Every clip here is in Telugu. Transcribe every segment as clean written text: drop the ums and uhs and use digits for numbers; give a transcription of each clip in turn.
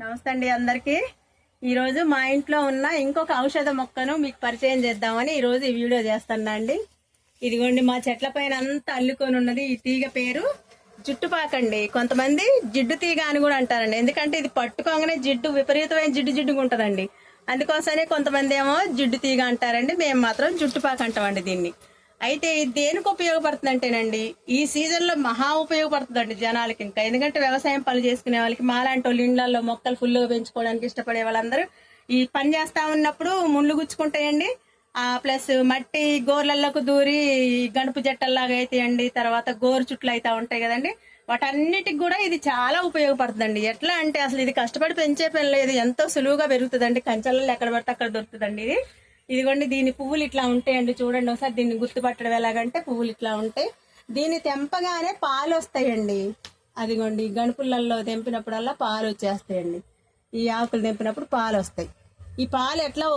నమస్తే అండి అందరికి. ఈరోజు మా ఇంట్లో ఉన్న ఇంకొక ఔషధ మొక్కను మీకు పరిచయం చేద్దామని ఈరోజు ఈ వీడియో చేస్తున్నా అండి. ఇదిగోండి మా చెట్ల పైన అంతా అల్లుకొని ఉన్నది. ఈ తీగ పేరు జుట్టుపాకండి. కొంతమంది జిడ్డు తీగ అని కూడా అంటారండి. ఎందుకంటే ఇది పట్టుకోగానే జిడ్డు విపరీతమైన జిడ్డుగా ఉంటుందండి. అందుకోసమే కొంతమంది ఏమో జిడ్డు తీగ అంటారండి. మేము మాత్రం జుట్టుపాక అంటామండి దీన్ని. అయితే ఇది దేనికి ఉపయోగపడుతుంది అంటేనండి, ఈ సీజన్ లో మహా ఉపయోగపడుతుందండి జనాలకి. ఇంకా ఎందుకంటే వ్యవసాయం పనులు చేసుకునే వాళ్ళకి, మాలాంటి వాళ్ళు ఇళ్లలో మొక్కలు ఫుల్గా పెంచుకోవడానికి ఇష్టపడే వాళ్ళందరూ ఈ పని చేస్తా ఉన్నప్పుడు ముళ్ళు గుచ్చుకుంటాయండి. ప్లస్ మట్టి గోర్లలోకి దూరి గణపు జట్టల్లాగా అయితాయండి. తర్వాత గోరు చుట్లు అయితే ఉంటాయి కదండి, వాటన్నిటికి కూడా ఇది చాలా ఉపయోగపడుతుందండి. ఎట్లా అంటే అసలు ఇది కష్టపడి పెంచే పని లేదు, ఎంతో సులువుగా పెరుగుతుందండి. కంచెలలో ఎక్కడ పడితే అక్కడ దొరుకుతుందండి ఇది. ఇదిగోండి దీని పువ్వులు ఇట్లా ఉంటాయండి. చూడండి ఒకసారి దీన్ని గుర్తుపట్టడం ఎలాగంటే, పువ్వులు ఇట్లా ఉంటాయి. దీన్ని తెంపగానే పాలు వస్తాయండి. అదిగోండి గణపులలో తెంపినప్పుడల్లా పాలు వచ్చేస్తాయండి. ఈ ఆకులు తెంపినప్పుడు పాలు వస్తాయి. ఈ పాలు ఎట్లా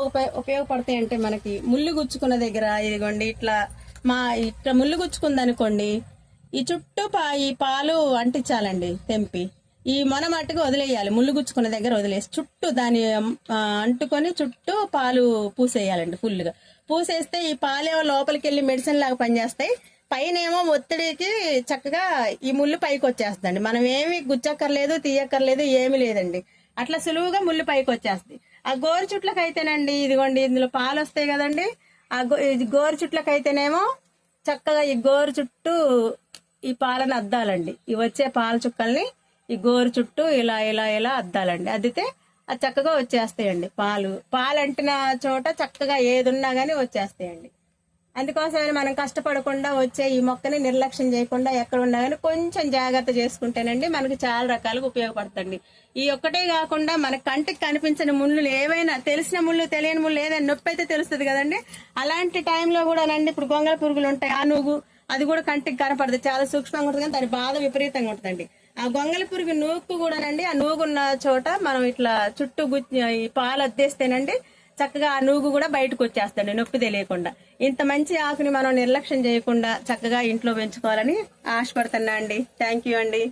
ఉపయోగపడతాయి అంటే, మనకి ముళ్ళు గుచ్చుకున్న దగ్గర ఇదిగోండి ఇట్లా ముళ్ళు గుచ్చుకుంది అనుకోండి, ఈ చుట్టూ ఈ పాలు అంటించాలండి. తెంపి ఈ మొన మట్టుకు వదిలేయాలి. ముళ్ళు గుచ్చుకున్న దగ్గర వదిలేసి చుట్టూ దాన్ని అంటుకొని చుట్టూ పాలు పూసేయాలండి. ఫుల్గా పూసేస్తే ఈ పాలేమో లోపలికి వెళ్ళి మెడిసిన్ లాగా పనిచేస్తాయి. పైన ఏమో ఒత్తిడికి చక్కగా ఈ ముళ్ళు పైకి వచ్చేస్తుందండి. మనం ఏమి గుచ్చక్కర్లేదు, తీయక్కర్లేదు, ఏమి లేదండి. అట్లా సులువుగా ముళ్ళు పైకి వచ్చేస్తాయి. ఆ గోరు చుట్లకు అయితేనండి, ఇదిగోండి ఇందులో పాలు వస్తాయి కదండి, ఆ గోరు చుట్లకు అయితేనేమో చక్కగా ఈ గోరు చుట్టూ ఈ పాలను అద్దాలండి. ఈ వచ్చే పాల చుక్కల్ని ఈ గోరు చుట్టూ ఇలా ఇలా ఇలా అద్దాలండి. అద్దితే అది చక్కగా వచ్చేస్తాయండి. పాలు అంటిన చోట చక్కగా ఏది ఉన్నా గానీ వచ్చేస్తాయండి. అందుకోసమని మనం కష్టపడకుండా వచ్చే ఈ మొక్కని నిర్లక్ష్యం చేయకుండా ఎక్కడ ఉన్నా కానీ కొంచెం జాగ్రత్త చేసుకుంటేనండి మనకి చాలా రకాలుగా ఉపయోగపడుతుంది. ఈ ఒక్కటే కాకుండా మన కంటికి కనిపించిన ముళ్ళు ఏవైనా, తెలిసిన ముళ్ళు తెలియని ముళ్ళు ఏదైనా నొప్పి అయితే తెలుస్తుంది కదండి, అలాంటి టైంలో కూడా నండి ఇప్పుడు గొంగళ పురుగులు ఉంటాయి, ఆ నువ్వు అది కూడా కంటికి కనపడదు, చాలా సూక్ష్మంగా ఉంటుంది కానీ దాని బాధ విపరీతంగా ఉంటుందండి. ఆ గొంగళి పురుగు నూకు కూడానండి, ఆ నూగున్న చోట మనం ఇట్లా చుట్టూ ఈ పాలు అద్దేస్తేనండి చక్కగా ఆ నూగు కూడా బయటకు వచ్చేస్తండి నొప్పి తెలియకుండా. ఇంత మంచి ఆకుని మనం నిర్లక్ష్యం చేయకుండా చక్కగా ఇంట్లో పెంచుకోవాలని ఆశపడుతున్నా అండి. థ్యాంక్ యూ అండి.